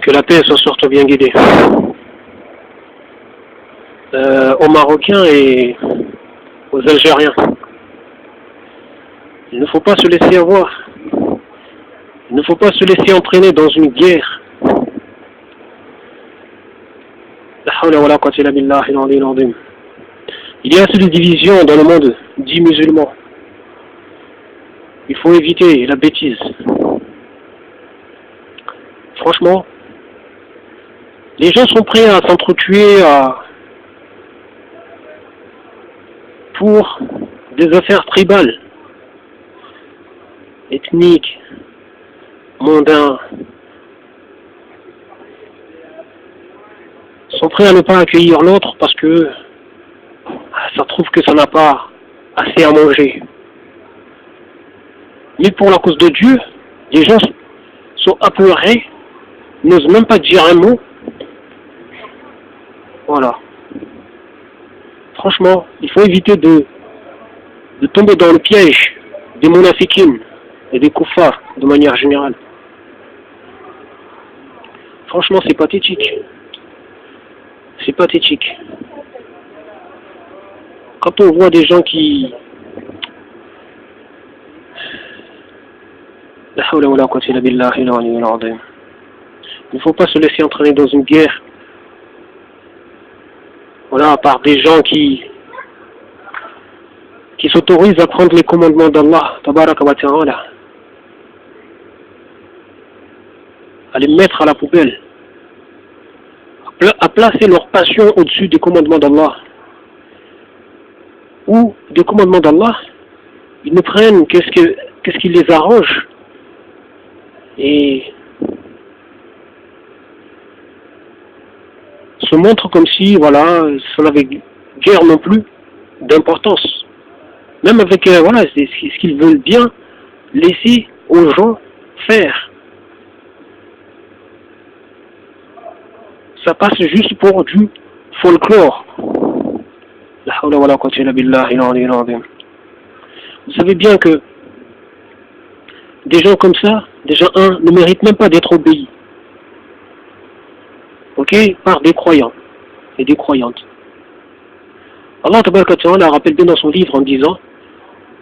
Que la paix soit surtout bien guidée. Aux Marocains et aux Algériens. Il ne faut pas se laisser avoir. Il ne faut pas se laisser entraîner dans une guerre. Il y a assez de divisions dans le monde dit musulman. Il faut éviter la bêtise. Franchement, les gens sont prêts à s'entretuer pour des affaires tribales, ethniques, mondains. Ils sont prêts à ne pas accueillir l'autre parce que ça trouve que ça n'a pas assez à manger. Mais pour la cause de Dieu, les gens sont apeurés, n'osent même pas dire un mot. Voilà. Franchement, il faut éviter de tomber dans le piège des monafiqines et des kuffars de manière générale. Franchement, c'est pathétique. C'est pathétique. Quand on voit des gens qui... Il ne faut pas se laisser entraîner dans une guerre. Voilà, par des gens qui s'autorisent à prendre les commandements d'Allah, tabaraka wa ta'ala, à les mettre à la poubelle, à placer leur passion au-dessus des commandements d'Allah. Ou des commandements d'Allah, ils ne prennent qu'est-ce qui les arrange et se montrent comme si, voilà, ça n'avait guère non plus d'importance. Même avec, voilà, c'est ce qu'ils veulent bien laisser aux gens faire. Ça passe juste pour du folklore. Vous savez bien que des gens comme ça, déjà ne méritent même pas d'être obéis. Ok, par des croyants et des croyantes. Allah rappelle bien dans son livre en disant: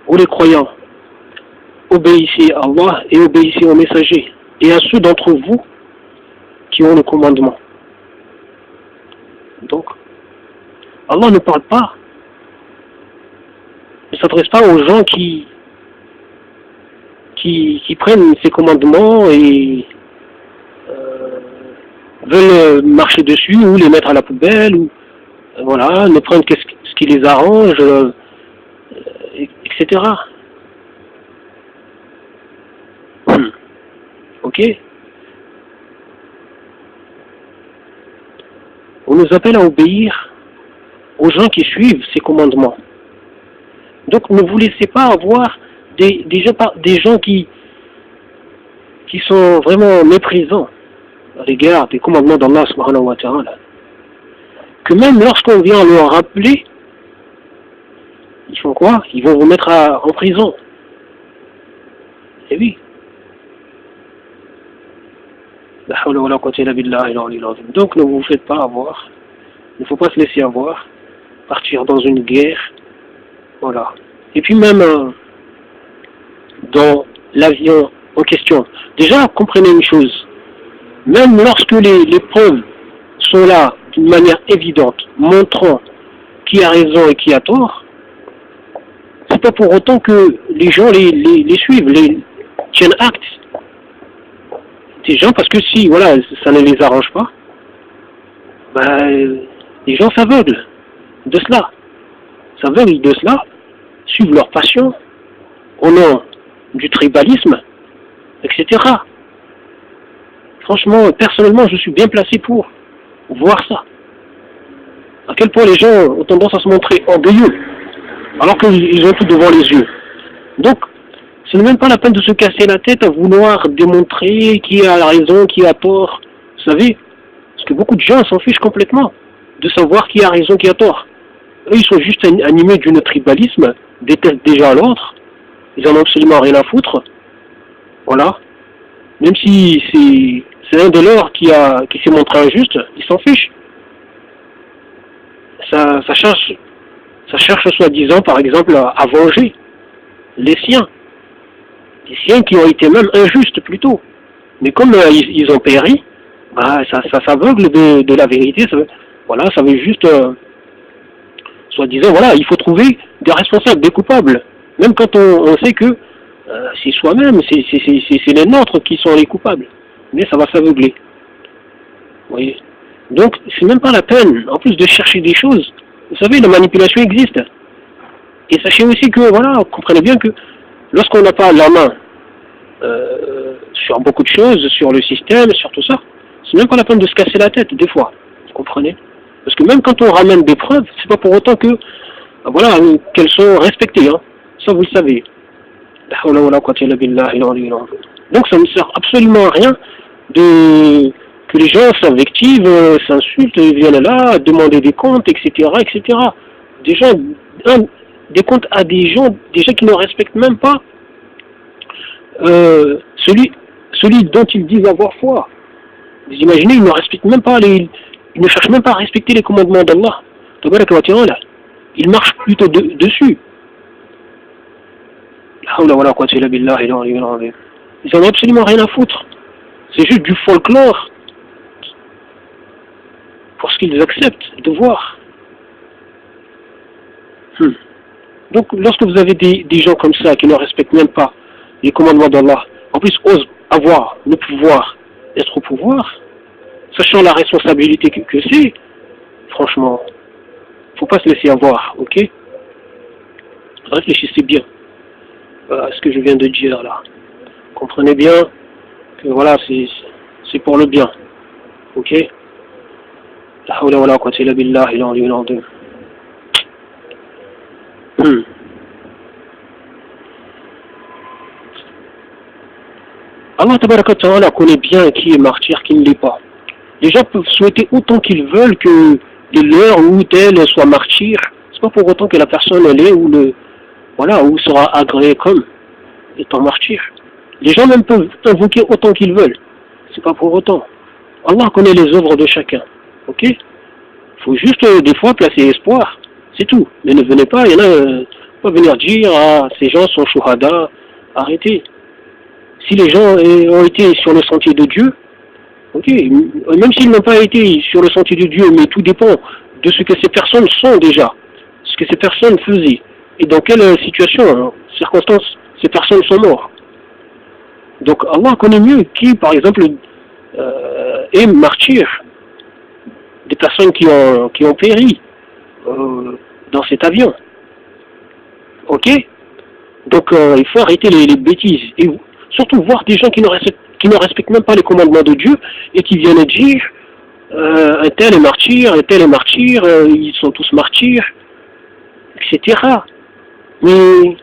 ô les croyants, obéissez à Allah et obéissez aux messagers et à ceux d'entre vous qui ont le commandement. Donc, Allah ne parle pas, ne s'adresse pas aux gens qui prennent ces commandements et veulent marcher dessus ou les mettre à la poubelle ou voilà, ne prennent que ce qui les arrange, etc. Ok. On nous appelle à obéir aux gens qui suivent ces commandements. Donc ne vous laissez pas avoir des gens qui sont vraiment méprisants à l'égard des commandements d'Allah subhanahu wa ta'ala. Que même lorsqu'on vient leur rappeler, ils font quoi? Ils vont vous mettre en prison. Et oui. Donc ne vous faites pas avoir. Il ne faut pas se laisser avoir. Partir dans une guerre. Voilà. Et puis même dans l'avion en question. Déjà, comprenez une chose. Même lorsque les preuves sont là d'une manière évidente, montrant qui a raison et qui a tort, c'est pas pour autant que les gens les suivent, les tiennent acte. Des gens, parce que si voilà, ça ne les arrange pas, les gens s'aveuglent de cela. S'aveuglent de cela, suivent leur passion au nom du tribalisme, etc. Franchement, personnellement, je suis bien placé pour voir ça. À quel point les gens ont tendance à se montrer orgueilleux, alors qu'ils ont tout devant les yeux. Donc, ce n'est même pas la peine de se casser la tête à vouloir démontrer qui a raison, qui a tort. Vous savez, parce que beaucoup de gens s'en fichent complètement de savoir qui a raison, qui a tort. Eux, ils sont juste animés d'une tribalisme, détestent déjà l'autre, ils en ont absolument rien à foutre. Voilà. Même si c'est un de leurs qui s'est montré injuste, il s'en fiche. Ça cherche soi-disant, par exemple, à venger les siens qui ont été même injustes plutôt. Mais comme ils ont péri, bah, ça s'aveugle de la vérité. Ça veut juste, soi-disant, voilà, il faut trouver des responsables, des coupables. Même quand on sait que c'est soi-même, c'est les nôtres qui sont les coupables. Mais ça va s'aveugler. Vous voyez. Donc, c'est même pas la peine, en plus de chercher des choses. Vous savez, la manipulation existe. Et sachez aussi que, voilà, comprenez bien que lorsqu'on n'a pas la main sur beaucoup de choses, sur le système, sur tout ça, c'est même pas la peine de se casser la tête, des fois. Vous comprenez? Parce que même quand on ramène des preuves, c'est pas pour autant que, voilà, qu'elles sont respectées, hein. Ça, vous le savez. Donc, ça ne sert absolument à rien que les gens s'invectivent, s'insultent, viennent là, demander des comptes, etc., etc. Des comptes à des gens déjà qui ne respectent même pas celui dont ils disent avoir foi. Vous imaginez, ils ne respectent même pas ils ne cherchent même pas à respecter les commandements d'Allah. Ils marchent plutôt dessus. Ils n'en ont absolument rien à foutre. C'est juste du folklore pour ce qu'ils acceptent de voir. Donc, lorsque vous avez des gens comme ça qui ne respectent même pas les commandements d'Allah, en plus osent avoir le pouvoir d'être au pouvoir, sachant la responsabilité que c'est, franchement, faut pas se laisser avoir, ok? Réfléchissez bien à ce que je viens de dire là. Comprenez bien que voilà, c'est pour le bien, ok? La hawla wa la quwwata illa billahi al-aliyyil azim. Allah tabaraka ta'ala connaît bien qui est martyr, qui ne l'est pas. Les gens peuvent souhaiter autant qu'ils veulent que leur ou tel soit martyr. C'est pas pour autant que la personne elle est ou sera agréée comme étant martyr. Les gens même peuvent invoquer autant qu'ils veulent. C'est pas pour autant. Allah connaît les œuvres de chacun. Ok? Il faut juste des fois placer espoir. C'est tout. Mais ne venez pas, il y en a pas venir dire ces gens sont shuhada. Arrêtez. Si les gens ont été sur le sentier de Dieu, ok, même s'ils n'ont pas été sur le sentier de Dieu, mais tout dépend de ce que ces personnes sont déjà, ce que ces personnes faisaient, et dans quelle situation, circonstances, ces personnes sont mortes. Donc Allah connaît mieux qui, par exemple, est martyr, des personnes qui ont péri dans cet avion. Ok? Donc il faut arrêter les bêtises. Et surtout voir des gens qui ne respectent même pas les commandements de Dieu et qui viennent dire un tel est martyr, ils sont tous martyrs, etc. Mais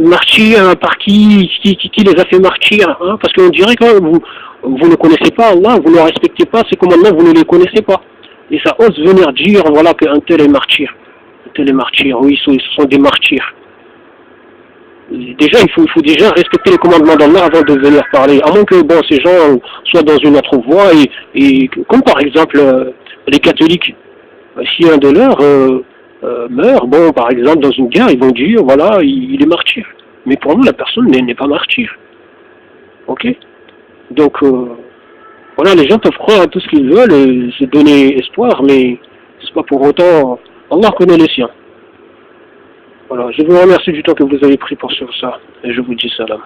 martyr par qui les a fait martyr, hein? Parce qu'on dirait que vous ne connaissez pas Allah, vous ne respectez pas ces commandements, vous ne les connaissez pas. Et ça ose venir dire voilà qu'un tel est martyr. Un tel est martyr, oui, ce sont des martyrs. Déjà, il faut déjà respecter les commandements d'Allah avant de venir parler. À moins que ces gens soient dans une autre voie et comme par exemple les catholiques, si un de leurs meurt, par exemple dans une guerre, ils vont dire voilà, il est martyr. Mais pour nous, la personne n'est pas martyr. Ok? Donc voilà, les gens peuvent croire à tout ce qu'ils veulent et se donner espoir, mais c'est pas pour autant. Allah connaît les siens. Voilà, je vous remercie du temps que vous avez pris pour sur ça, et je vous dis salam.